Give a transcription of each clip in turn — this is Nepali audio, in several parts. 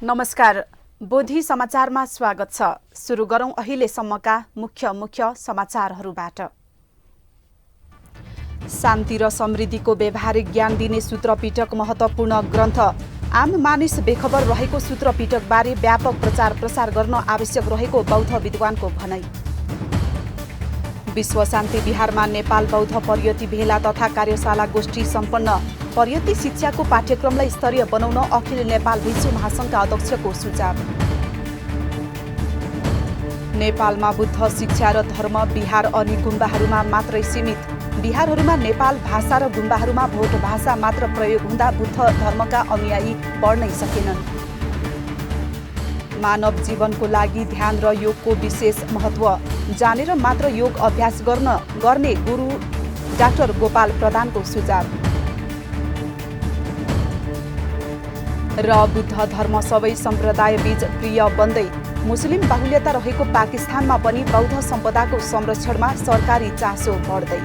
नमस्कार, बोधी समाचारमा स्वागत छ। सुरु गरौं अहिलेसम्मका मुख्य समाचारहरूबाट। शान्ति र समृद्धिको व्यावहारिक ज्ञान दिने सूत्रपिटक महत्त्वपूर्ण ग्रन्थ। आम मानिस बेखबर रहेको सूत्रपिटकबारे व्यापक प्रचार प्रसार गर्न आवश्यक रहेको बौद्ध विद्वानको भनाइ। विश्व शान्ति विहारमा नेपाल बौद्ध पर्यटन भेला तथा कार्यशाला गोष्ठी सम्पन्न। पर्यटन शिक्षाको पाठ्यक्रमलाई स्तरीय बनाउन अखिल नेपाल भिक्षु महासङ्घका अध्यक्षको सुझाव। नेपालमा बुद्ध शिक्षा र धर्म बिहार अनि गुम्बाहरूमा मात्रै सीमित। बिहारहरूमा नेपाल भाषा र गुम्बाहरूमा भोट भाषा मात्र प्रयोग हुँदा बुद्ध धर्मका अनुयायी बढ्नै सकेनन्। मानव जीवनको लागि ध्यान र योगको विशेष महत्त्व। जानेर मात्र योग अभ्यास गर्ने गुरु डाक्टर गोपाल प्रधानको सुझाव। र बुद्ध धर्म सबै सम्प्रदायबीच प्रिय बन्दै। मुस्लिम बाहुल्यता रहेको पाकिस्तानमा पनि बौद्ध सम्पदाको संरक्षणमा सरकारी चासो बढ्दै।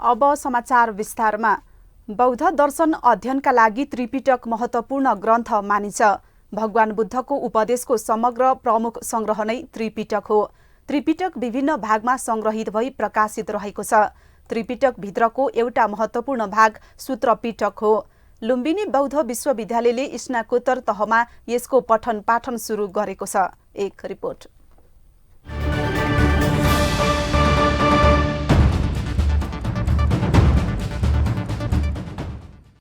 अब समाचार विस्तारमा। बौद्ध दर्शन अध्ययनका लागि त्रिपिटक महत्त्वपूर्ण ग्रन्थ मानिन्छ। भगवान बुद्धको उपदेशको समग्र प्रमुख संग्रह नै त्रिपिटक हो। त्रिपिटक विभिन्न भागमा संग्रहित भई प्रकाशित रहेको छ। त्रिपिटक भित्रको एउटा महत्त्वपूर्ण भाग सूत्रपिटक हो। लुम्बिनी बौद्ध विश्वविद्यालयले स्नाकोत्तर तहमा यसको पठन पाठन सुरु गरेको छ। एक रिपोर्ट।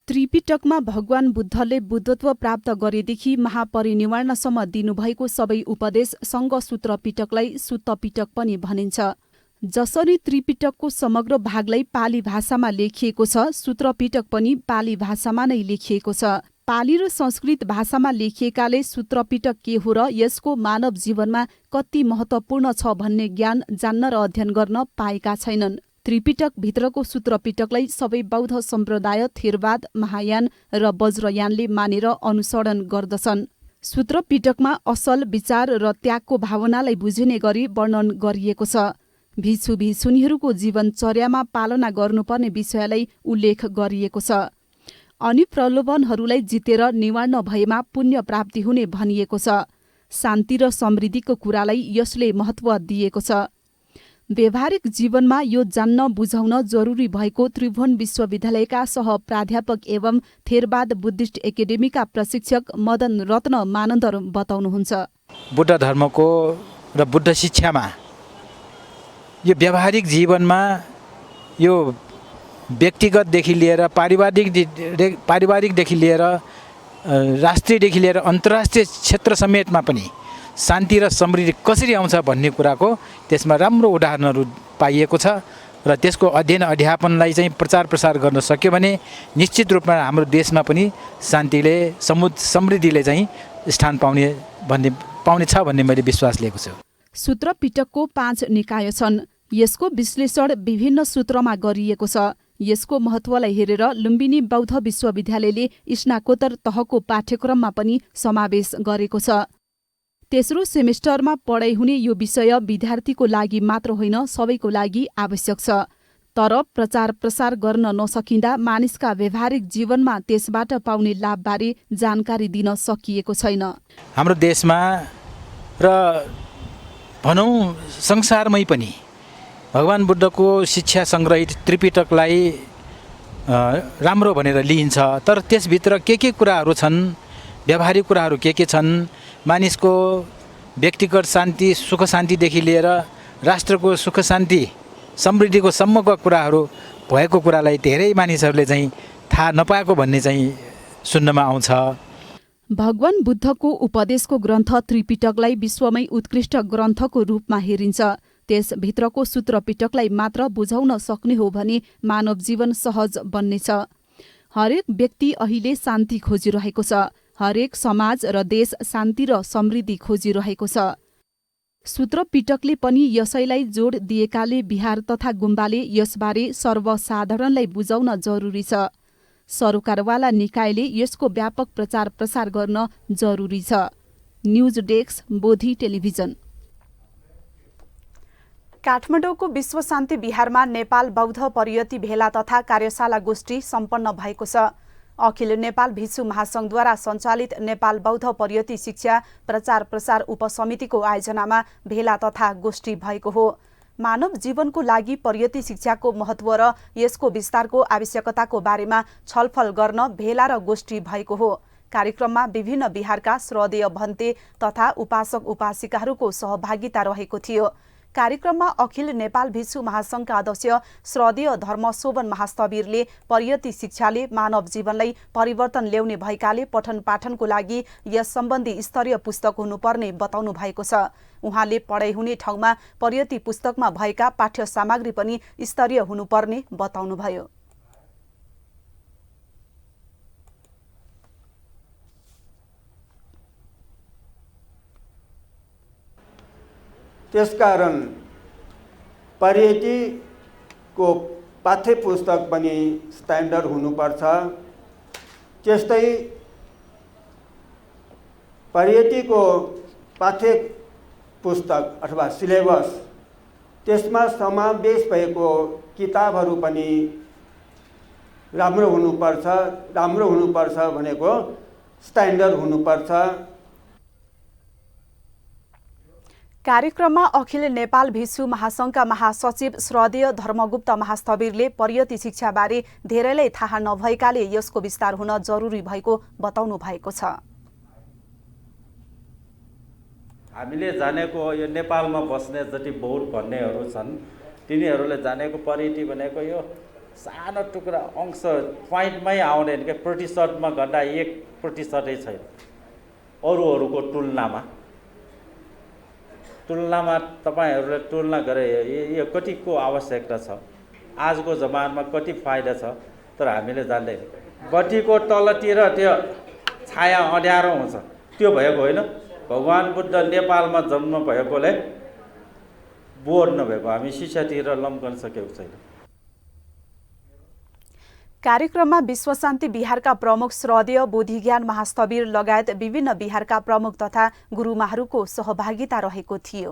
त्रिपिटकमा भगवान बुद्धले बुद्धत्व प्राप्त गरेदेखि महापरिनिर्वाणसम्म दिनुभएको सबै उपदेश सङ्घसूत्र पिटकलाई सुत्तपिटक पनि भनिन्छ। जसरी त्रिपिटकको समग्र भागलाई पाली भाषामा लेखिएको छ, सूत्रपिटक पनि पाली भाषामा नै लेखिएको छ। पाली र संस्कृत भाषामा लेखिएकाले सूत्रपिटक के हो र यसको मानव जीवनमा कति महत्त्वपूर्ण छ भन्ने ज्ञान जान्न र अध्ययन गर्न पाएका छैनन्। त्रिपिटक भित्रको सूत्रपिटकलाई सबै बौद्ध सम्प्रदाय थेरवाद, महायान र वज्रयानले मानेर अनुसरण गर्दछन्। सूत्रपिटकमा असल विचार र त्यागको भावनालाई बुझिने गरी वर्णन गरिएको छ। भिक्षु भिक्षुनीहरूको जीवनचर्यामा पालना गर्नुपर्ने विषयलाई उल्लेख गरिएको छ। अनि प्रलोभनहरूलाई जितेर निवारण भएमा पुण्य प्राप्ति हुने भनिएको छ। शान्ति र समृद्धिको कुरालाई यसले महत्त्व दिएको छ। व्यावहारिक जीवनमा यो जान्न बुझाउन जरुरी भएको त्रिभुवन विश्वविद्यालयका सह प्राध्यापक एवं थेरवाद बुद्धिस्ट एकाडेमीका प्रशिक्षक मदन रत्न मानन्दर बताउनुहुन्छ। बुद्ध धर्मको र बुद्ध शिक्षामा यो व्यावहारिक जीवनमा यो व्यक्तिगतदेखि लिएर पारिवारिकदेखि लिएर राष्ट्रियदेखि लिएर अन्तर्राष्ट्रिय क्षेत्र समेतमा पनि शान्ति र समृद्धि कसरी आउँछ भन्ने कुराको त्यसमा राम्रो उदाहरणहरू पाइएको छ र त्यसको अध्ययन अध्यापनलाई चाहिँ प्रचार प्रसार गर्न सक्यो भने निश्चित रूपमा हाम्रो देशमा पनि शान्तिले समृद्धिले चाहिँ स्थान पाउनेछ भन्ने मैले विश्वास लिएको छु। सूत्रपिटकको 5 निकाय छन्। यसको विश्लेषण विभिन्न सूत्रमा गरिएको छ। यसको महत्त्वलाई हेरेर लुम्बिनी बौद्ध विश्वविद्यालयले स्नाकोत्तर तहको पाठ्यक्रममा पनि समावेश गरेको छ। तेस्रो सेमेस्टरमा पढाइ हुने यो विषय विद्यार्थीको लागि मात्र होइन, सबैको लागि आवश्यक छ। तर प्रचार प्रसार गर्न नसकिँदा मानिसका व्यावहारिक जीवनमा त्यसबाट पाउने लाभबारे जानकारी दिन सकिएको छैन। हाम्रो देशमा र भनौँ संसारमै पनि भगवान बुद्धको शिक्षा सङ्ग्रहित त्रिपिटकलाई राम्रो भनेर लिइन्छ। तर त्यसभित्र के कुराहरू छन्, व्यावहारिक कुराहरू के छन्, मानिसको व्यक्तिगत शान्ति सुख शान्तिदेखि लिएर राष्ट्रको सुख शान्ति समृद्धिको सम्मका कुराहरू भएको कुरालाई धेरै मानिसहरूले चाहिँ थाहा नपाएको भन्ने चाहिँ सुन्नमा आउँछ। भगवान बुद्धको उपदेशको ग्रन्थ त्रिपिटकलाई विश्वमै उत्कृष्ट ग्रन्थको रूपमा हेरिन्छ। त्यसभित्रको सूत्रपिटकलाई मात्र बुझाउन सक्ने हो भने मानव जीवन सहज बन्नेछ। हरेक व्यक्ति अहिले शान्ति खोजिरहेको छ। हरेक समाज र देश शान्ति र समृद्धि खोजिरहेको छ। सूत्रपिटकले पनि यसैलाई जोड दिएकाले बिहार तथा गुम्बाले यसबारे सर्वसाधारणलाई बुझाउन जरुरी छ। सरोकारवाला निकायले यसको व्यापक प्रचार प्रसार गर्न जरुरी छ। News desk, Bodhi television. काठमाडौँको विश्व शान्ति विहारमा नेपाल बौद्ध परियति भेला तथा कार्यशाला गोष्ठी सम्पन्न भएको छ। अखिल नेपाल भिक्षु महासंघद्वारा सञ्चालित नेपाल बौद्ध परियति शिक्षा प्रचार प्रसार उपसमितिको आयोजनामा भेला तथा गोष्ठी भएको हो। मानव जीवनको लागि परियति शिक्षाको महत्त्व र यसको विस्तारको आवश्यकताको बारेमा छलफल गर्न भेला र गोष्ठी भएको हो। कार्यक्रममा विभिन्न विहारका श्रद्धेय भन्ते तथा उपासक उपासिकाहरूको सहभागिता रहेको थियो। कार्यक्रममा अखिल नेपाल भिक्षु महासंघका अध्यक्ष श्रद्धेय धर्मशोभन महास्थवीरले परियति शिक्षाले मानव जीवनलाई परिवर्तन ल्याउने भएकाले पठन पाठनको लागि यस सम्बन्धी स्तरीय पुस्तक हुनुपर्ने बताउनु भएको छ। उहाँले पढाइ हुने ठाउँमा परियति पुस्तकमा भएका पाठ्य सामग्री पनि स्तरीय हुनुपर्ने बताउनुभयो। त्यसकारण परियतिको पाठ्य पुस्तक पनि स्ट्यान्डर्ड हुनुपर्छ। त्यस्तै परियतिको पाठ्य पुस्तक अथवा सिलेबस त्यसमा समावेश भएको किताबहरू पनि राम्रो हुनुपर्छ। राम्रो हुनुपर्छ भनेको स्ट्यान्डर्ड हुनुपर्छ। कार्यक्रममा अखिल नेपाल भिक्षु महासंघका महासचिव श्रद्धेय धर्मगुप्त महास्थवीरले परियति शिक्षाबारे धेरैलाई थाहा नभएकाले यसको विस्तार हुन जरुरी भएको बताउनु भएको छ। हामीले जानेको यो नेपालमा बस्ने जति बहुत भन्नेहरू छन् तिनीहरूले जानेको परियति भनेको यो सानो टुक्रा अंश पोइन्टमै आउँदैन के प्रतिशतमा गर्दा 1% छैन। अरूहरूको तुलनामा तपाईहरूले तुलना गरे यो कतिको आवश्यकता छ, आजको जमानामा कति फाइदा छ, तर हामीले जान्दैन। बत्तीको तलतिर त्यो छाया अँध्यारो हुन्छ त्यो भएको होइन। भगवान बुद्ध नेपालमा जन्म भएकोले बोध नभएको हामी शिक्षातिर लम्कन सकेको छैन। कार्यक्रममा विश्व शान्ति विहारका प्रमुख श्रद्धेय बोधिज्ञान महास्थवीर लगायत विभिन्न विहारका प्रमुख तथा गुरुमाहरूको सहभागिता रहेको थियो।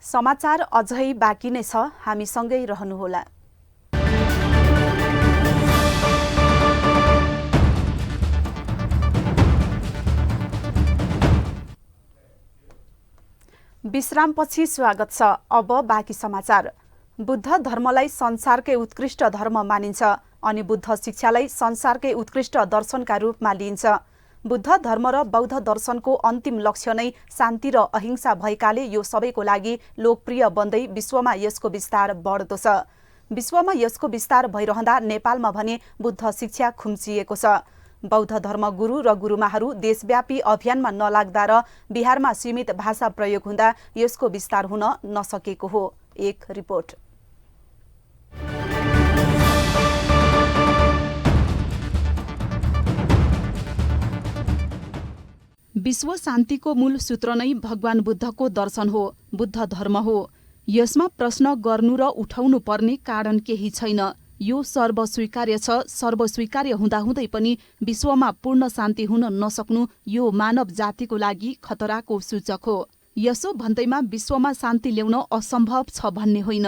समाचार अझै बाँकी नै छ, हामीसँगै रहनुहोला। विश्रामपछि स्वागत छ। अब बाँकी समाचार। बुद्ध धर्मलाई संसारकै उत्कृष्ट धर्म मानिन्छ अनि बुद्ध शिक्षालाई संसारकै उत्कृष्ट दर्शनका रूपमा लिइन्छ। बुद्ध धर्म र बौद्ध दर्शनको अन्तिम लक्ष्य नै शान्ति र अहिंसा भएकाले यो सबैको लागि लोकप्रिय बन्दै विश्वमा यसको विस्तार बढ्दो छ। विश्वमा यसको विस्तार भइरहँदा नेपालमा भने बुद्ध शिक्षा खुम्चिएको छ। बौद्ध धर्म गुरु र गुरुमाहरू देशव्यापी अभियानमा नलाग्दा र बिहारमा सीमित भाषा प्रयोग हुँदा यसको विस्तार हुन नसकेको हो। एक रिपोर्ट। विश्व शान्तिको मूल सूत्र नै भगवान बुद्धको दर्शन हो, बुद्ध धर्म हो। यसमा प्रश्न गर्नु र उठाउनु पर्ने कारण केही छैन। यो सर्वस्वीकार्य छ। सर्वस्वीकार्य हुँदाहुँदै पनि विश्वमा पूर्ण शान्ति हुन नसक्नु यो मानव जातिको लागि खतराको सूचक हो। यसो भन्दैमा विश्वमा शान्ति ल्याउन असम्भव छ भन्ने होइन।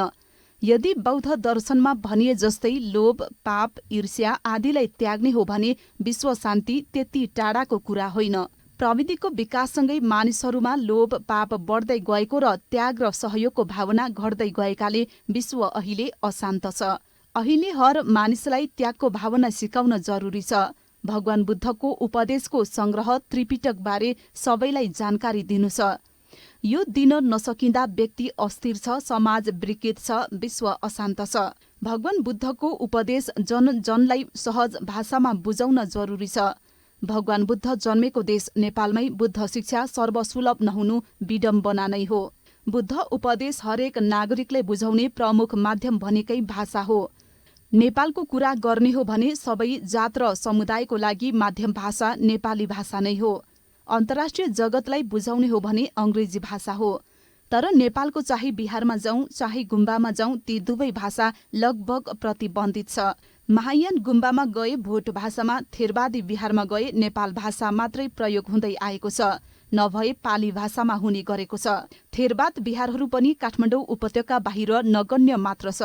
यदि बौद्ध दर्शनमा भनिए जस्तै लोभ, पाप, ईर्ष्या आदिलाई त्याग्ने हो भने विश्व शान्ति त्यति टाढाको कुरा होइन। प्रविधिको विकाससँगै मानिसहरूमा लोभ, पाप बढ्दै गएको र त्याग र सहयोगको भावना घट्दै गएकाले विश्व अहिले अशान्त छ। अहिले हर मानिसलाई त्यागको भावना सिकाउन जरुरी छ। भगवान बुद्धको उपदेशको संग्रह त्रिपिटकबारे सबैलाई जानकारी दिनु छ। यो दिन नसकिँदा व्यक्ति अस्थिर छ, समाज विकृत छ, विश्व अशान्त छ। भगवान बुद्धको उपदेश जनलाई सहज भाषामा बुझाउन जरुरी छ। भगवान बुद्ध जन्मेको देश नेपालमै बुद्ध शिक्षा सर्वसुलभ नहुनु विडम्बना नै हो। बुद्ध उपदेश हरेक नागरिकले बुझाउने प्रमुख माध्यम भनेकै भाषा हो। नेपालको कुरा गर्ने हो भने सबै जात र समुदायको लागि माध्यम भाषा नेपाली भाषा नै हो। अन्तर्राष्ट्रिय जगतलाई बुझाउने हो भने अंग्रेजी भाषा हो। तर नेपालको चाहे बिहारमा जाउँ चाहे गुम्बामा जाउँ ती दुवै भाषा लगभग प्रतिबन्धित छ। महायान गुम्बामा गए भोट भाषामा, थेरवादी बिहारमा गए नेपाल भाषा मात्रै प्रयोग हुँदै आएको छ। नभए पाली भाषामा हुने गरेको छ। थेरवाद बिहारहरू पनि काठमाडौँ उपत्यका बाहिर नगण्य मात्र छ।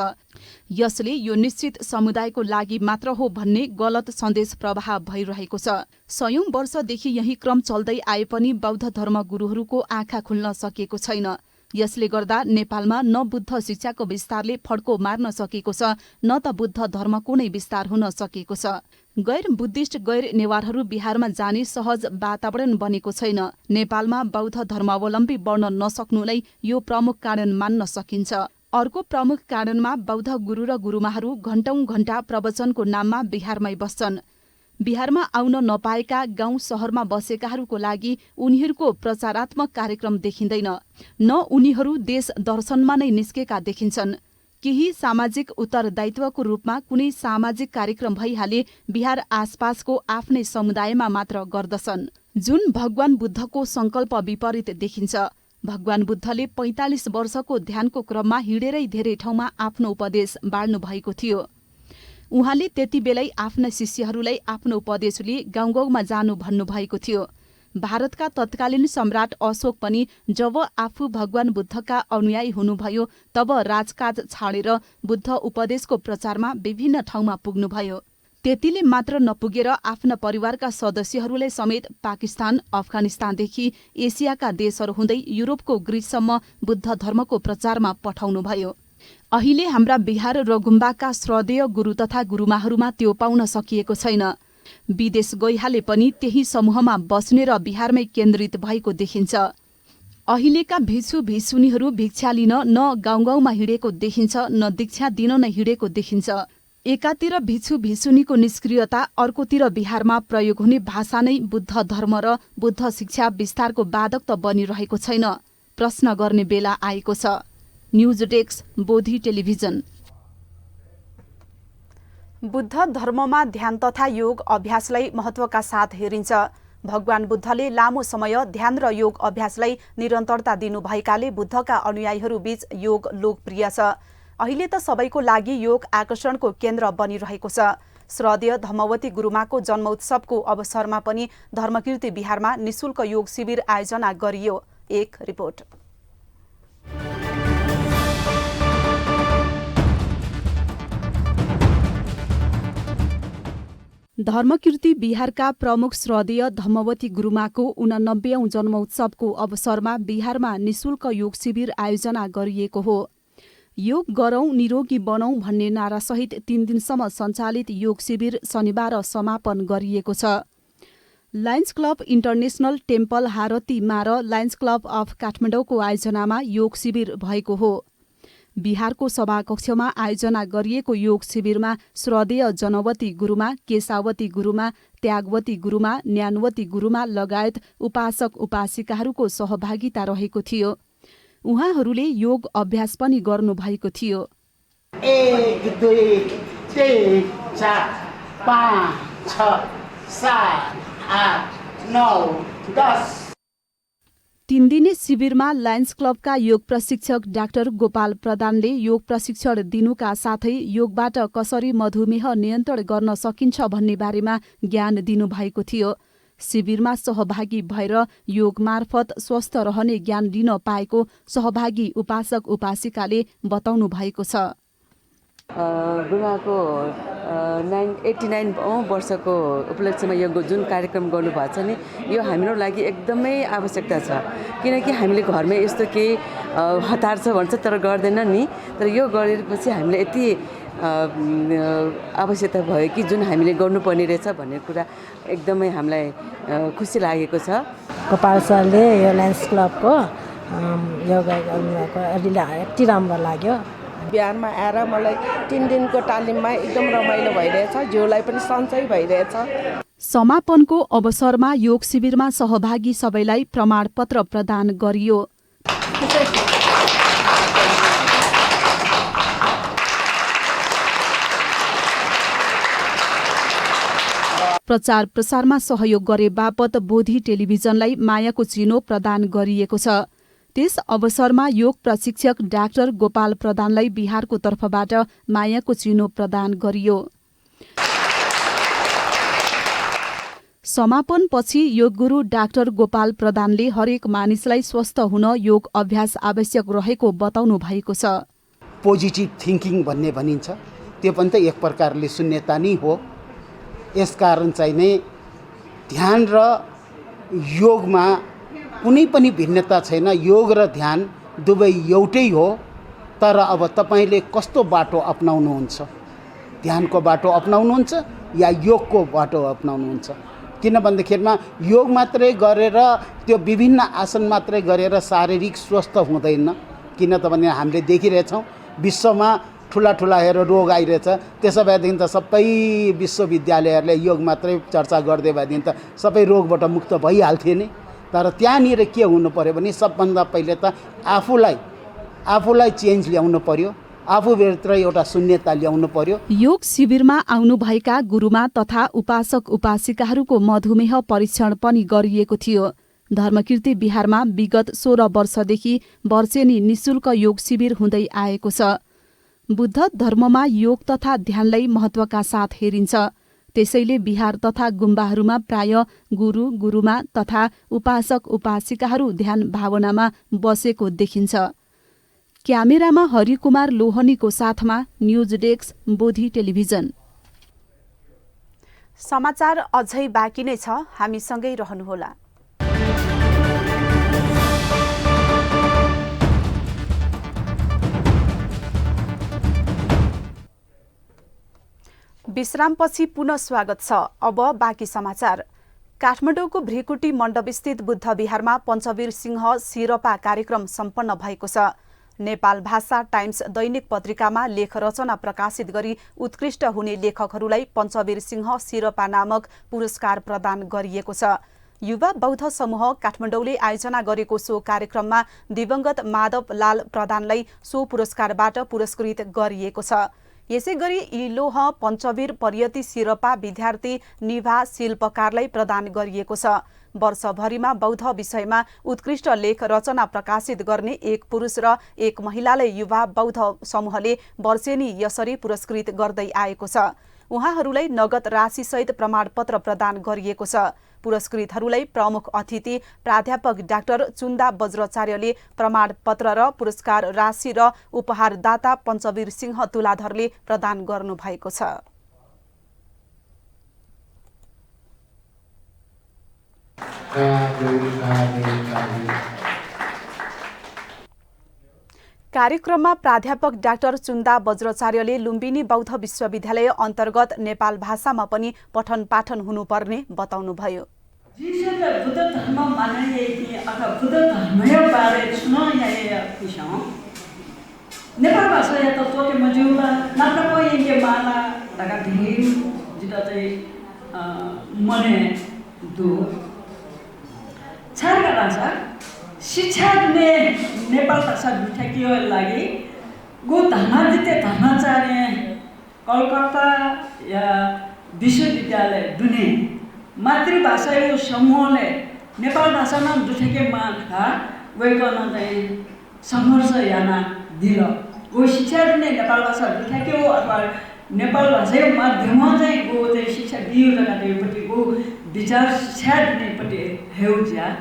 यसले यो निश्चित समुदायको लागि मात्र हो भन्ने गलत सन्देश प्रवाह भइरहेको छ। सयौं वर्षदेखि यही क्रम चल्दै आए पनि बौद्ध धर्म गुरुहरूको आँखा खुल्न सकेको छैन। यसले गर्दा नेपालमा न बुद्ध शिक्षाको विस्तारले फड्को मार्न सकेको छ, न त बुद्ध धर्मको नै विस्तार हुन सकेको छ। गैर बुद्धिस्ट गैर नेवारहरू बिहारमा जाने सहज वातावरण बनेको छैन। नेपालमा बौद्ध धर्मावलम्बी बढ्न नसक्नु नै यो प्रमुख कारण मान्न सकिन्छ। अर्को प्रमुख कारणमा बौद्ध गुरु र गुरुमाहरू घण्टौं घण्टा प्रवचनको नाममा बिहारमै बस्छन्। बिहारमा आउन नपाएका गाउँ सहरमा बसेकाहरूको लागि उनीहरूको प्रचारात्मक कार्यक्रम देखिँदैन, न उनीहरू देश दर्शनमा नै निस्केका देखिन्छन्। केही सामाजिक उत्तरदायित्वको रूपमा कुनै सामाजिक कार्यक्रम भइहाले बिहार आसपासको आफ्नै समुदायमा मात्र गर्दछन्, जुन भगवान बुद्धको संकल्प विपरीत देखिन्छ। भगवान बुद्धले 45 वर्षको ध्यानको क्रममा हिँडेरै धेरै ठाउँमा आफ्नो उपदेश बाँड्नु भएको थियो। उहाँले त्यति बेलै आफ्ना शिष्यहरूलाई आफ्नो उपदेशले गाउँ गाउँमा जानु भन्नुभएको थियो। भारतका तत्कालीन सम्राट अशोक पनि जब आफू भगवान बुद्धका अनुयायी हुनुभयो तब राजकाज छाडेर बुद्ध उपदेशको प्रचारमा विभिन्न ठाउँमा पुग्नुभयो। त्यतिले मात्र नपुगेर आफ्ना परिवारका सदस्यहरूलाई समेत पाकिस्तान, अफगानिस्तानदेखि एसियाका देशहरू हुँदै युरोपको ग्रिससम्म बुद्ध धर्मको प्रचारमा पठाउनुभयो। अहिले हाम्रा बिहार र गुम्बाका श्रद्धेय गुरु तथा गुरुमाहरूमा त्यो पाउन सकिएको छैन। विदेश गइहाले पनि त्यही समूहमा बस्ने र बिहारमै केन्द्रित भएको देखिन्छ। अहिलेका भिक्षु भिक्षुनीहरू भिक्षा लिन न गाउँ गाउँमा हिँडेको देखिन्छ, न दीक्षा दिन नै हिँडेको देखिन्छ। एकातिर भिक्षु भिक्षुनीको निष्क्रियता, अर्कोतिर बिहारमा प्रयोग हुने भाषा नै बुद्ध धर्म र बुद्ध शिक्षा विस्तारको बाधक त बनिरहेको छैन। प्रश्न गर्ने बेला आएको छ। News desk, Bodhi television. Buddha धर्ममा ध्यान तथा योग अभ्यासलाई महत्त्वका साथ हेरिन्छ। भगवान बुद्धले लामो समय ध्यान र योग अभ्यासलाई निरन्तरता दिनुभएकाले बुद्धका अनुयायीहरू बीच योग लोकप्रिय छ। अहिले त सबैको लागि योग आकर्षणको केन्द्र बनिरहेको छ। श्रद्धेय धम्मवती गुरुमाको जन्मोत्सवको अवसरमा पनि धर्मकीर्ति बिहारमा निशुल्क योग शिविर आयोजना गरियो। एक रिपोर्ट। धर्मकीर्ति बिहारका प्रमुख श्रद्धेय धम्मवती गुरुमाको 89औं जन्मोत्सवको अवसरमा बिहारमा निशुल्क योग शिविर आयोजना गरिएको हो। योग गरौं निरोगी बनौं भन्ने नारासहित 3 दिनसम्म सञ्चालित योग शिविर शनिबार समापन गरिएको छ। लायन्स क्लब इन्टरनेसनल टेम्पल हारतीमा र लायन्स क्लब अफ काठमाडौँको आयोजनामा योग शिविर भएको हो। बिहारको सभाकक्षमा आयोजना गरिएको योग शिविरमा श्रद्धेय जनवती गुरुमा, केशावती गुरुमा, त्यागवती गुरुमा, ज्ञानवती गुरुमा लगायत उपासक उपासिकाहरूको सहभागिता रहेको थियो। उहाँहरूले योग अभ्यास पनि गर्नुभएको थियो। 1 2 3 4 5 6 7 8 9 10। 3 दिने शिविरमा लायन्स क्लबका योग प्रशिक्षक डाक्टर गोपाल प्रधानले योग प्रशिक्षण दिनुका साथै योगबाट कसरी मधुमेह नियन्त्रण गर्न सकिन्छ भन्ने बारेमा ज्ञान दिनुभएको थियो। शिविरमा सहभागी भएर योग मार्फत स्वस्थ रहने ज्ञान लिन पाएको सहभागी उपासक उपासिकाले बताउनु भएको छ। गुरुमाको 89औं वर्षको उपलक्ष्यमा यो जुन कार्यक्रम गर्नुभएको छ नि, यो हाम्रो लागि एकदमै आवश्यकता छ। किनकि हामीले घरमै यस्तो केही हतार छ भन्छ तर गर्दैन नि, तर यो गरेपछि हामीले यति आवश्यकता भयो कि जुन हामीले गर्नुपर्ने रहेछ भन्ने कुरा एकदमै हामीलाई खुसी लागेको छ। गोपाल सरले यो लायन्स क्लबको योगा गर्नुभएको यति राम्रो लाग्यो। बिहारमा आएर मलाई 3 दिनको तालिममा एकदम रमाइलो भइरहेछ, जिउलाई पनि सञ्चय भइरहेछ। समापनको अवसरमा योग शिविरमा सहभागी सबैलाई प्रमाणपत्र प्रदान गरियो। प्रचार प्रसारमा सहयोग गरे बापत बोधी टेलिभिजनलाई मायाको चिनो प्रदान गरिएको छ। त्यस अवसरमा योग प्रशिक्षक डाक्टर गोपाल प्रधानलाई बिहारको तर्फबाट मायाको चिनो प्रदान गरियो। समापनपछि योग गुरु डाक्टर गोपाल प्रधानले हरेक मानिसलाई स्वस्थ हुन योग अभ्यास आवश्यक रहेको बताउनु भएको छ। पोजिटिभ थिङ्किङ भन्ने भनिन्छ, त्यो पनि त एक प्रकारले शून्यता नै हो। यसकारण चाहिँ नै ध्यान र योगमा कुनै पनि भिन्नता छैन। योग र ध्यान दुवै एउटै हो। तर अब तपाईँले कस्तो बाटो अपनाउनुहुन्छ, ध्यानको बाटो अपनाउनुहुन्छ या योगको बाटो अपनाउनुहुन्छ? किनभन्दाखेरिमा योग मात्रै गरेर त्यो विभिन्न आसन मात्रै गरेर शारीरिक स्वस्थ हुँदैन। किन त भने हामीले देखिरहेछौँ विश्वमा ठुला ठुला रोग आइरहेछ। त्यसो भएदेखि त सबै विश्वविद्यालयहरूले योग मात्रै चर्चा गर्दै भएदेखि त सबै रोगबाट मुक्त भइहाल्थे नै। तर त्यहाँनिर के हुनु पर्यो भने सबभन्दा पहिले त आफूलाई चेन्ज ल्याउनु पर्यो, आफूभित्र एउटा शून्यता ल्याउनु पर्यो। योग शिविरमा आउनुभएका गुरुमा तथा उपासक उपासिकाहरूको मधुमेह परीक्षण पनि गरिएको थियो। धर्मकीर्ति बिहारमा विगत 16 वर्षदेखि वर्षेनी निशुल्क योग शिविर हुँदै आएको छ। बुद्ध धर्ममा योग तथा ध्यानलाई महत्त्वका साथ हेरिन्छ। त्यसैले बिहार तथा गुम्बाहरूमा प्राय गुरु गुरुमा तथा उपासक उपासिकाहरू ध्यान भावनामा बसेको देखिन्छ। क्यामेरामा हरिकुमार लोहनीको साथमा न्युज डेस्क बोधी टेलिभिजन। समाचार अझै बाँकी नै छ, हामीसँगै रहनुहोला। विश्रामपछि पुनः स्वागत छ। अब बाँकी समाचार। काठमाडौँको भ्रिकुटी मण्डपस्थित बुद्ध विहारमा पञ्चवीर सिंह शिरपा कार्यक्रम सम्पन्न भएको छ। नेपाल भाषा टाइम्स दैनिक पत्रिकामा लेख रचना प्रकाशित गरी उत्कृष्ट हुने लेखकहरूलाई पञ्चवीर सिंह शिरपा नामक पुरस्कार प्रदान गरिएको छ। युवा बौद्ध समूह काठमाडौँले आयोजना गरेको सो कार्यक्रममा दिवंगत माधव लाल प्रधानलाई सो पुरस्कारबाट पुरस्कृत गरिएको छ। यसैगरी इलोह पञ्चवीर परियति शिरपा विद्यार्थी निभा शिल्पकारलाई प्रदान गरिएको छ। वर्षभरिमा बौद्ध विषयमा उत्कृष्ट लेख रचना प्रकाशित गर्ने एक पुरुष र एक महिलालाई युवा बौद्ध समूहले वर्षेनी यसरी पुरस्कृत गर्दै आएको छ। उहाँहरूलाई नगद राशिसहित प्रमाणपत्र प्रदान गरिएको छ। पुरस्कृतहरूलाई प्रमुख अतिथि प्राध्यापक डाक्टर चुन्दा बज्राचार्यले प्रमाणपत्र र पुरस्कार राशि र उपहारदाता पञ्चवीर सिंह तुलाधरले प्रदान गर्नुभएको छ। कार्यक्रममा प्राध्यापक डाक्टर चुन्दा बज्राचार्यले लुम्बिनी बौद्ध विश्वविद्यालय अन्तर्गत नेपाल भाषामा पनि पठन पाठन हुनुपर्ने बताउनुभयो। बुद्ध धर्म मान्ने अथवा बुद्ध धर्मबारे नेपाल भाषा या त तोटे मजुला नाटको यंगे माला लगा ढिम जिता चाहिँ मने दो छारका भाषा शिक्षा दिने नेपाल भाषा बिठाकियो लागि गो धर्मादित्य धर्माचार्य कलकत्ता या विश्वविद्यालय दुने मातृभाषा यो समूहले नेपाल भाषामा दुठेके माखा वैकन चाहिँ संघर्ष याना दिल गो शिक्षा दिने नेपाल भाषा दुठाके हो अथवा नेपाल भाषा माध्यममा चाहिँ गो चाहिँ शिक्षा दियो जग्गापट्टि गो विचार शिक्षा दिनेपट्टि हेउज्या।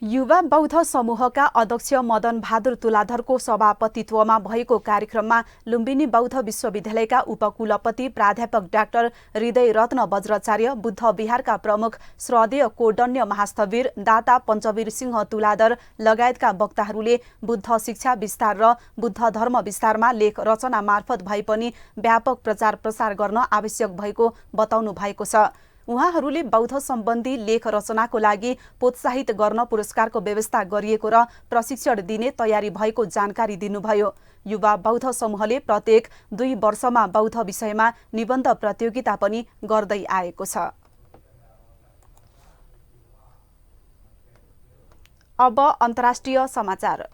युवा बौद्ध समूहका अध्यक्ष मदन बहादुर तुलाधरको सभापतित्वमा भएको कार्यक्रममा लुम्बिनी बौद्ध विश्वविद्यालयका उपकुलपति प्राध्यापक डाक्टर हृदय रत्न बज्राचार्य, बुद्ध विहारका प्रमुख श्रद्धेय कोडन्य महास्थवीर दाता पञ्चवीर सिंह तुलाधर लगायतका वक्ताहरूले बुद्ध शिक्षा विस्तार र बुद्ध धर्म विस्तारमा लेख रचना मार्फत भए पनि व्यापक प्रचार प्रसार गर्न आवश्यक भएको बताउनु भएको छ। उहाँहरूले बौद्ध सम्बन्धी लेख रचनाको लागि प्रोत्साहित गर्न पुरस्कारको व्यवस्था गरिएको र प्रशिक्षण दिने तयारी भएको जानकारी दिनुभयो। युवा बौद्ध समूहले प्रत्येक 2 वर्षमा बौद्ध विषयमा निबन्ध प्रतियोगिता पनि गर्दै आएको छ। अब अन्तर्राष्ट्रिय समाचार।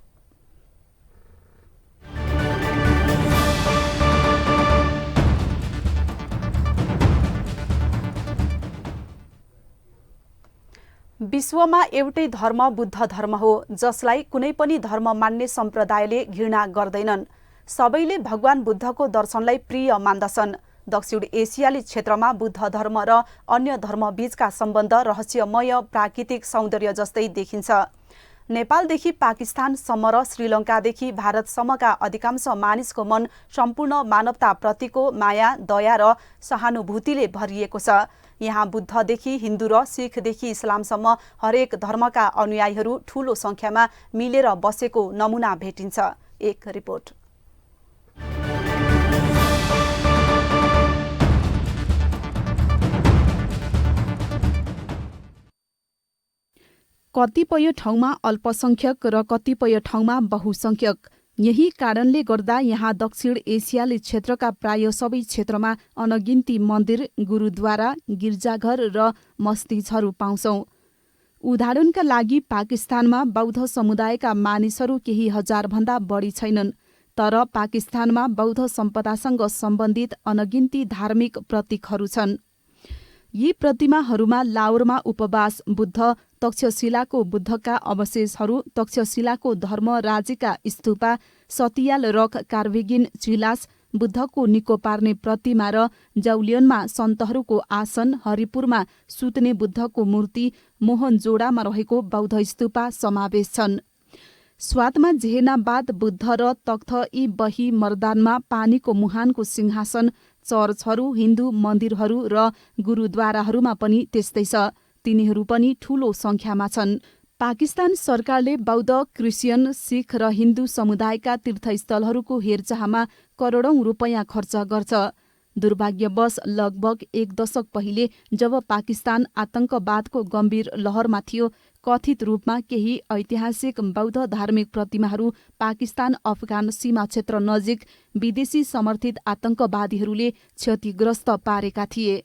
विश्वमा एउटै धर्म बुद्ध धर्म हो, जसलाई कुनै पनि धर्म मान्ने सम्प्रदायले घृणा गर्दैनन्। सबैले भगवान बुद्धको दर्शनलाई प्रिय मान्दछन्। दक्षिण एसियाली क्षेत्रमा बुद्ध धर्म र अन्य धर्मबीचका सम्बन्ध रहस्यमय प्राकृतिक सौन्दर्य जस्तै देखिन्छ। नेपालदेखि पाकिस्तानसम्म र श्रीलङ्कादेखि भारतसम्मका अधिकांश मानिसको मन सम्पूर्ण मानवताप्रतिको माया, दया र सहानुभूतिले भरिएको छ। यहाँ बुद्धदेखि हिन्दू र सिखदेखि इस्लामसम्म हरेक धर्मका अनुयायीहरू ठूलो संख्यामा मिलेर बसेको नमुना भेटिन्छ। एक रिपोर्ट। कतिपय ठाउँमा अल्पसंख्यक र कतिपय ठाउँमा बहुसंख्यक। यही कारणले गर्दा यहाँ दक्षिण एसियाली क्षेत्रका प्राय सबै क्षेत्रमा अनगिन्ती मन्दिर, गुरुद्वारा, गिर्जाघर र मस्जिदहरू पाउँछौं। उदाहरणका लागि पाकिस्तानमा बौद्ध समुदायका मानिसहरू केही हजारभन्दा बढी छैनन्, तर पाकिस्तानमा बौद्ध सम्पदासँग सम्बन्धित अनगिन्ती धार्मिक प्रतीकहरू छन्। यी प्रतिमाहरूमा लाहोरमा उपवास बुद्ध, तक्षशिलाको बुद्धका अवशेषहरू, तक्षशिलाको धर्मराजीका स्तूपा, सतियाल रक कार्भेगिन चिलास, बुद्धको निको पार्ने प्रतिमा र जाउलियनमा सन्तहरूको आसन, हरिपुरमा सुत्ने बुद्धको मूर्ति, मोहनजोडामा रहेको बौद्ध स्तूपा समावेश छन्। स्वातमा जेहेनाबाद बुद्ध र तख्त-इ-बही मर्दानमा पानीको मुहानको सिंहासन, चर्चहरू, हिन्दू मन्दिरहरू र गुरुद्वाराहरूमा पनि त्यस्तै छ। तिनीहरू पनि ठूलो संख्यामा छन्। पाकिस्तान सरकारले बौद्ध, क्रिस्चियन, सिख र हिन्दू समुदायका तीर्थस्थलहरूको हेरचाहमा करोडौं रुपैयाँ खर्च गर्छ। दुर्भाग्यवश लगभग 1 दशक पहिले जब पाकिस्तान आतंकवादको गम्भीर लहरमा थियो, कथित रूपमा केही ऐतिहासिक बौद्ध धार्मिक प्रतिमाहरू पाकिस्तान अफगान सीमा क्षेत्र नजिक विदेशी समर्थित आतंकवादीहरूले क्षतिग्रस्त पारेका थिए।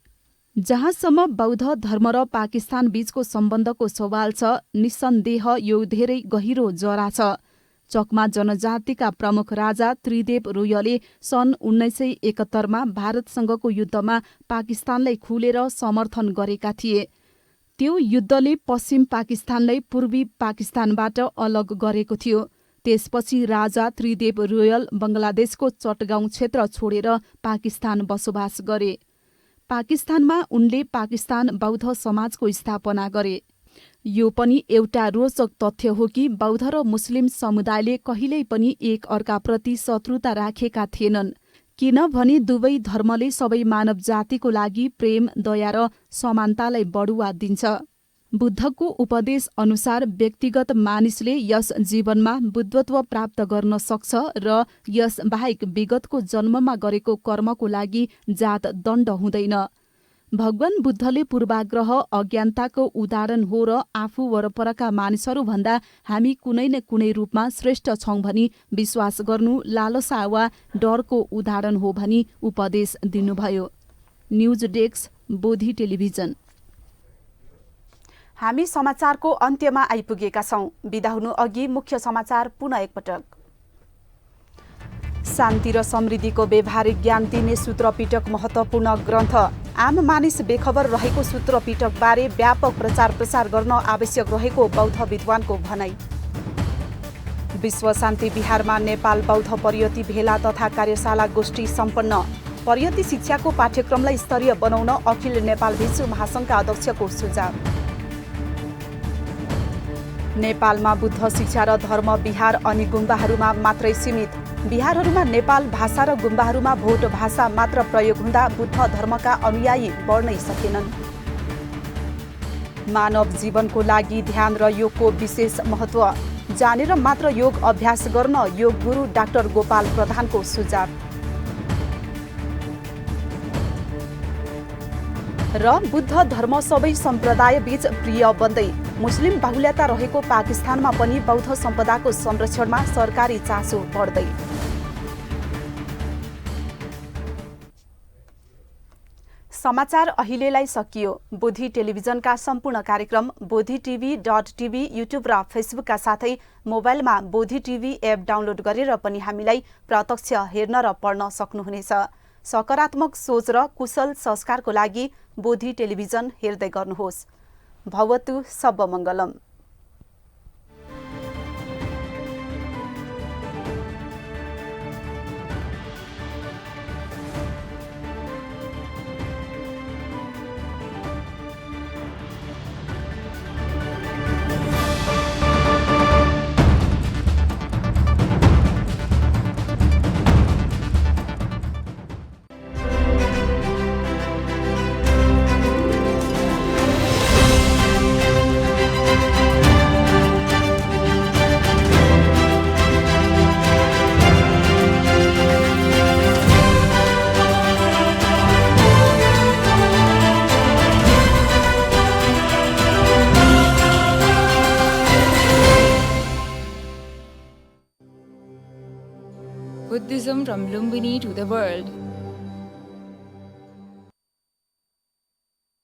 जहाँसम्म बौद्ध धर्म र पाकिस्तान बीचको सम्बन्धको सवाल छ, निस्सन्देह यो धेरै गहिरो जरा छ। चकमा जनजातिका प्रमुख राजा त्रिदेव रोयले सन् 1971मा भारतसँगको युद्धमा पाकिस्तानलाई खुलेर समर्थन गरेका थिए। त्यो युद्धले पश्चिम पाकिस्तानलाई पूर्वी पाकिस्तानबाट अलग गरेको थियो। त्यसपछि राजा त्रिदेव रोयल बङ्गलादेशको चटगाउँ क्षेत्र छोडेर पाकिस्तान बसोबास गरे। पाकिस्तानमा उनले पाकिस्तान बौद्ध समाजको स्थापना गरे। यो पनि एउटा रोचक तथ्य हो कि बौद्ध र मुस्लिम समुदायले कहिल्यै पनि एक अर्काप्रति शत्रुता राखेका थिएनन्, किनभने दुवै धर्मले सबै मानव जातिको लागि प्रेम, दया र समानतालाई बढुवा दिन्छ। बुद्धको उपदेश अनुसार व्यक्तिगत मानिसले यस जीवनमा बुद्धत्व प्राप्त गर्न सक्छ र यस बाहेक विगतको जन्ममा गरेको कर्मको लागि जात दण्ड हुँदैन। भगवान बुद्धले पूर्वाग्रह, अज्ञानताको उदाहरण हो र आफू वरपरका मानिसहरूभन्दा हामी कुनै न कुनै रूपमा श्रेष्ठ छौं भनी विश्वास गर्नु लालसा वा डरको उदाहरण हो भनी उपदेश दिनुभयो। News desk, Bodhi television. हामी समाचारको अन्त्यमा आइपुगेका छौं। बिदा हुनु अघि मुख्य समाचार पुनः एकपटक। शान्ति र समृद्धिको व्यवहारिक ज्ञान दिने सूत्रपिटक महत्त्वपूर्ण ग्रन्थ। आम मानिस बेखबर रहेको सूत्रपिटकबारे व्यापक प्रचार प्रसार गर्न आवश्यक रहेको बौद्ध विद्वानको भनाई। विश्व शान्ति विहारमा नेपाल बौद्ध परियति भेला तथा कार्यशाला गोष्ठी सम्पन्न। परियति शिक्षाको पाठ्यक्रमलाई स्तरीय बनाउन अखिल नेपाल भिक्षु महासङ्घका अध्यक्षको सुझाव। नेपालमा बुद्ध शिक्षा र धर्म विहार अनि गुम्बाहरूमा मात्रै सीमित। विहारहरूमा नेपाल भाषा र गुम्बाहरूमा भोट भाषा मात्र प्रयोग हुँदा बुद्ध धर्मका अनुयायी बढ्नै सकेनन्। मानव जीवनको लागि ध्यान र योगको विशेष महत्त्व। जानेर मात्र योग अभ्यास गर्न योग गुरु डाक्टर गोपाल प्रधानको सुझाव। र बुद्ध धर्म सबै सम्प्रदाय बीच प्रिय बन्दै। मुस्लिम बाहुल्यता रहेको पाकिस्तानमा पनि बौद्ध सम्पदाको संरक्षणमा सरकारी चासो बढ्दै। समाचार अहिलेलाई सकियो। बोधी टेलिभिजनका सम्पूर्ण कार्यक्रम bodhitv.tv युट्युब र फेसबुकका साथै मोबाइलमा बोधी टिभी एप डाउनलोड गरेर पनि हामीलाई प्रत्यक्ष हेर्न र पढ्न सक्नुहुनेछ। सकारात्मक सोच र कुशल संस्कारको लागि बोधी टेलिभिजन हेर्दै गर्नुहोस्। भवतु सर्वमङ्गलम्। Buddhism from Lumbini to the world.